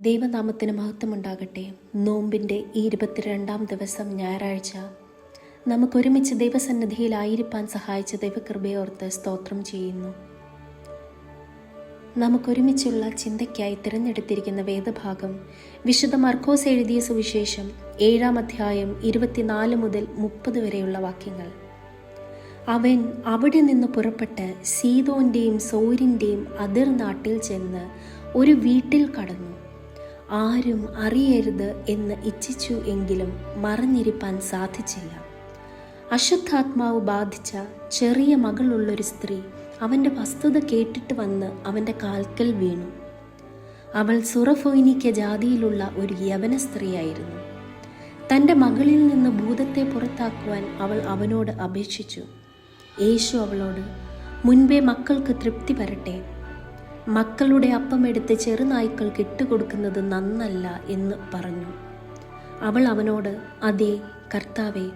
ദൈവനാമത്തിന് മഹത്വമുണ്ടാകട്ടെ. നോമ്പിൻ്റെ ഈ 22-ാം ദിവസം ഞായറാഴ്ച നമുക്കൊരുമിച്ച് ദൈവസന്നിധിയിലായിരിക്കാൻ സഹായിച്ച ദൈവകൃപയോർത്ത് സ്തോത്രം ചെയ്യുന്നു. നമുക്കൊരുമിച്ചുള്ള ചിന്തയ്ക്കായി തിരഞ്ഞെടുത്തിരിക്കുന്ന വേദഭാഗം വിശുദ്ധ മർക്കോസ് എഴുതിയ സുവിശേഷം 7-ാം അധ്യായം 24 മുതൽ 30 വരെയുള്ള വാക്യങ്ങൾ. അവൻ അവിടെ നിന്ന് പുറപ്പെട്ട് സീദോന്റെയും സോരിന്റെയും അതിർ നാട്ടിൽ ചെന്ന് ഒരു വീട്ടിൽ കടന്നു. ആരും അറിയരുത് എന്ന് ഇച്ഛിച്ചു എങ്കിലും മറഞ്ഞിരിപ്പാൻ സാധിച്ചില്ല. അശുദ്ധാത്മാവ് ബാധിച്ച ചെറിയ മകളുള്ളൊരു സ്ത്രീ അവൻ്റെ വസ്തുത കേട്ടിട്ട് വന്ന് അവൻ്റെ കാൽക്കൽ വീണു. അവൾ സുറഫോയിനിക്ക ജാതിയിലുള്ള ഒരു യവന സ്ത്രീയായിരുന്നു. തൻ്റെ മകളിൽ നിന്ന് ഭൂതത്തെ പുറത്താക്കുവാൻ അവൾ അവനോട് അപേക്ഷിച്ചു. യേശു അവളോട്, മുൻപേ മക്കൾക്ക് തൃപ്തി വരട്ടെ, മക്കളുടെ അപ്പമെടുത്ത് ചെറുനായ്ക്കൾക്ക് ഇട്ടുകൊടുക്കുന്നത് നന്നല്ല എന്ന് പറഞ്ഞു. അവൾ അവനോട്, അതേ കർത്താവേ,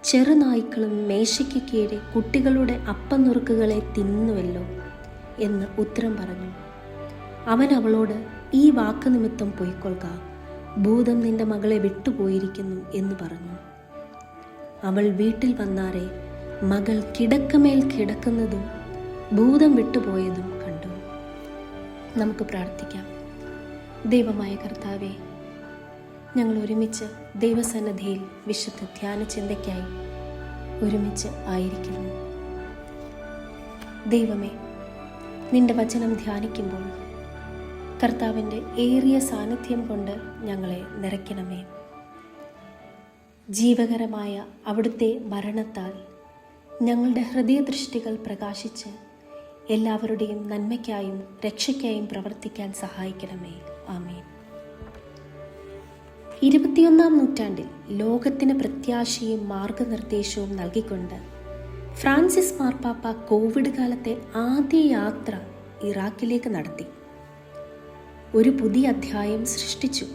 ചെറുനായ്ക്കളും മേശയ്ക്ക് കീഴെ കുട്ടികളുടെ അപ്പനുറുക്കുകളെ തിന്നുവല്ലോ എന്ന് ഉത്തരം പറഞ്ഞു. അവൻ അവളോട്, ഈ വാക്ക് നിമിത്തം പൊയ്ക്കൊള്ളുക, ഭൂതം നിന്റെ മകളെ വിട്ടുപോയിരിക്കുന്നു എന്ന് പറഞ്ഞു. അവൾ വീട്ടിൽ വന്നാറെ മകൾ കിടക്കമേൽ കിടക്കുന്നതും ഭൂതം വിട്ടുപോയതും കണ്ടു. നമുക്ക് പ്രാർത്ഥിക്കാം. ദൈവമായ കർത്താവേ, ഞങ്ങൾ ഒരുമിച്ച് ദൈവസന്നിധിയിൽ വിശുദ്ധ ധ്യാന ചിന്തയ്ക്കായി ഒരുമിച്ച് ആയിരിക്കുന്നു. ദൈവമേ, നിന്റെ വചനം ധ്യാനിക്കുമ്പോൾ കർത്താവിൻ്റെ ഏറിയ സാന്നിധ്യം കൊണ്ട് ഞങ്ങളെ നിറയ്ക്കണമേ. ജീവകരമായ അവിടുത്തെ മരണത്താൽ ഞങ്ങളുടെ ഹൃദയദൃഷ്ടികൾ പ്രകാശിച്ച് എല്ലാവരുടെയും നന്മയ്ക്കായും രക്ഷയ്ക്കായും പ്രവർത്തിക്കാൻ സഹായിക്കണമേ. ആമേൻ. 21-ാം നൂറ്റാണ്ടിൽ ലോകത്തിന് പ്രത്യാശയും മാർഗനിർദ്ദേശവും നൽകിക്കൊണ്ട് ഫ്രാൻസിസ് മാർപ്പാപ്പ കോവിഡ് കാലത്തെ ആദ്യ യാത്ര ഇറാഖിലേക്ക് നടത്തി. ഒരു പുതിയ അധ്യായം സൃഷ്ടിച്ചു.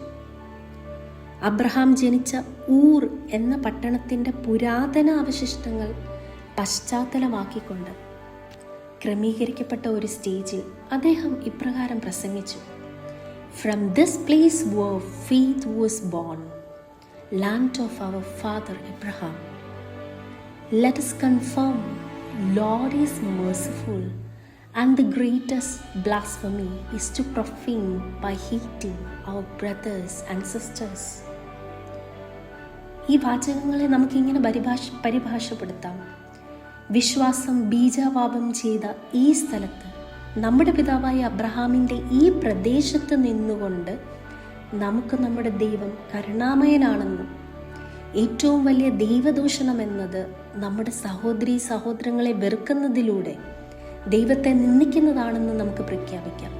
അബ്രഹാം ജനിച്ച ഊർ എന്ന പട്ടണത്തിൻ്റെ പുരാതന അവശിഷ്ടങ്ങൾ പശ്ചാത്തലമാക്കിക്കൊണ്ട് ക്രമീകരിക്കപ്പെട്ട ഒരു സ്റ്റേജിൽ അദ്ദേഹം ഇപ്രകാരം പ്രസംഗിച്ചു: From this place where faith was born, land of our father Abraham. Let us confirm, Lord is merciful, and the greatest blasphemy is to profane by hating our brothers and sisters. ഈ വാചകങ്ങളെ നമുക്കിങ്ങനെ പരിഭാഷപ്പെടുത്താം: വിശ്വാസം ബീജാവാപം ചെയ്ത ഈ സ്ഥലത്ത്, നമ്മുടെ പിതാവായ അബ്രഹാമിൻ്റെ ഈ പ്രദേശത്ത് നിന്നുകൊണ്ട് നമുക്ക് നമ്മുടെ ദൈവം കരുണാമയനാണെന്നും ഏറ്റവും വലിയ ദൈവദൂഷണം എന്നത് നമ്മുടെ സഹോദരീ സഹോദരങ്ങളെ വെറുക്കുന്നതിലൂടെ ദൈവത്തെ നിന്ദിക്കുന്നതാണെന്ന് നമുക്ക് പ്രഖ്യാപിക്കാം.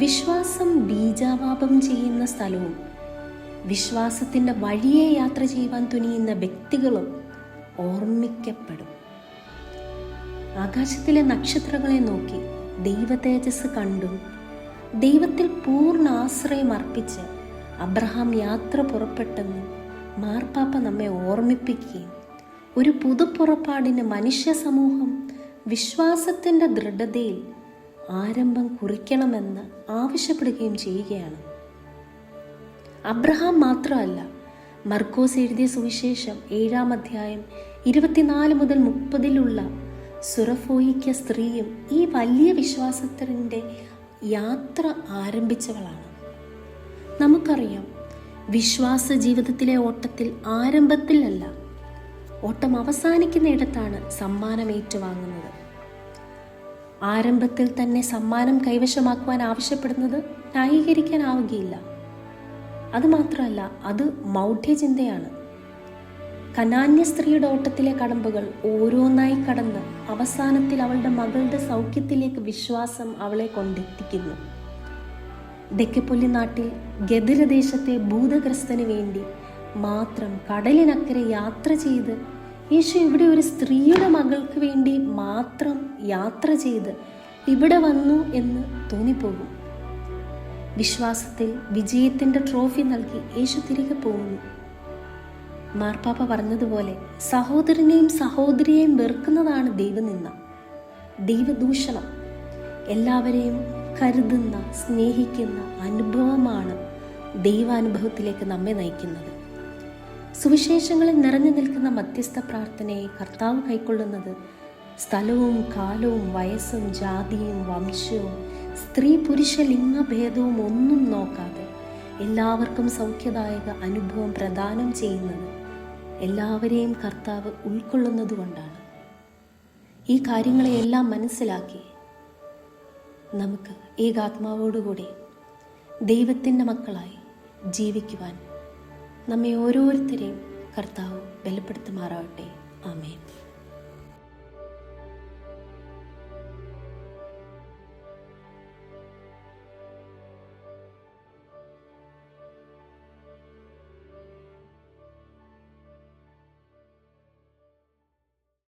വിശ്വാസം ബീജാവാപം ചെയ്യുന്ന സ്ഥലവും വിശ്വാസത്തിൻ്റെ വഴിയെ യാത്ര ചെയ്യുവാൻ തുനിയുന്ന വ്യക്തികളും ഓർമ്മിക്കപ്പെടും. ആകാശത്തിലെ നക്ഷത്രങ്ങളെ നോക്കി ദൈവ തേജസ് കണ്ടും ദൈവത്തിൽ പൂർണ്ണ ആശ്രയം അർപ്പിച്ച് അബ്രഹാം യാത്ര പുറപ്പെട്ടെന്നും മാർപ്പാപ്പ നമ്മെ ഓർമ്മിപ്പിക്കുകയും ഒരു പുതുപ്പുറപ്പാടിന് മനുഷ്യ സമൂഹം വിശ്വാസത്തിൻ്റെ ദൃഢതയിൽ ആരംഭം കുറിക്കണമെന്ന് ആവശ്യപ്പെടുകയും ചെയ്യുകയാണ്. അബ്രഹാം മാത്രമല്ല, മർക്കോസ് എഴുതിയ സുവിശേഷം 7-ാം അധ്യായം 24 മുതൽ 30 സുറഫോയിക്ക സ്ത്രീയും ഈ വലിയ വിശ്വാസത്തിൻ്റെ യാത്ര ആരംഭിച്ചവളാണ്. നമുക്കറിയാം, വിശ്വാസ ജീവിതത്തിലെ ഓട്ടത്തിൽ ആരംഭത്തിലല്ല, ഓട്ടം അവസാനിക്കുന്നിടത്താണ് സമ്മാനം ഏറ്റുവാങ്ങുന്നത്. ആരംഭത്തിൽ തന്നെ സമ്മാനം കൈവശമാക്കുവാൻ ആവശ്യപ്പെടുന്നത് ന്യായീകരിക്കാനാവുകയില്ല. അതുമാത്രമല്ല, അത് മൗഢ്യചിന്തയാണ്. കനാന്യ സ്ത്രീയുടെ ഓട്ടത്തിലെ കടമ്പകൾ ഓരോന്നായി കടന്ന് അവസാനത്തിൽ അവളുടെ മകളുടെ സൗഖ്യത്തിലേക്ക് വിശ്വാസം അവളെ കൊണ്ടെത്തിക്കുന്നു. ദെക്കപ്പൊല്ലി നാട്ടിൽ ഗദരദേശത്തെ ഭൂതഗ്രസ്തന് വേണ്ടി മാത്രം കടലിനക്കരെ യാത്ര ചെയ്ത് യേശു ഇവിടെ ഒരു സ്ത്രീയുടെ മകൾക്ക് വേണ്ടി മാത്രം യാത്ര ചെയ്ത് ഇവിടെ വന്നു എന്ന് തോന്നിപ്പോകും. വിശ്വാസത്തിൽ വിജയത്തിൻ്റെ ട്രോഫി നൽകി യേശു തിരികെ പോകുന്നു. മാർപ്പാപ്പ പറഞ്ഞതുപോലെ സഹോദരനെയും സഹോദരിയെയും വെറുക്കുന്നതാണ് ദൈവനിന്ദ, ദൈവദൂഷണം. എല്ലാവരെയും കരുതുന്ന, സ്നേഹിക്കുന്ന അനുഭവമാണ് ദൈവാനുഭവത്തിലേക്ക് നമ്മെ നയിക്കുന്നത്. സുവിശേഷങ്ങളിൽ നിറഞ്ഞു നിൽക്കുന്ന മധ്യസ്ഥ പ്രാർത്ഥനയെ കർത്താവ് കൈക്കൊള്ളുന്നത് സ്ഥലവും കാലവും വയസ്സും ജാതിയും വംശവും സ്ത്രീ പുരുഷ ലിംഗഭേദവും ഒന്നും നോക്കാതെ എല്ലാവർക്കും സൗഖ്യദായക അനുഭവം പ്രദാനം ചെയ്യുന്നത് എല്ലാവരെയും കർത്താവ് ഉൾക്കൊള്ളുന്നതുകൊണ്ടാണ്. ഈ കാര്യങ്ങളെയെല്ലാം മനസ്സിലാക്കി നമുക്ക് ഏകാത്മാവോടുകൂടി ദൈവത്തിൻ്റെ മക്കളായി ജീവിക്കുവാൻ നമ്മെ ഓരോരുത്തരെയും കർത്താവ് ബലപ്പെടുത്തുമാറാവട്ടെ. ആമേൻ.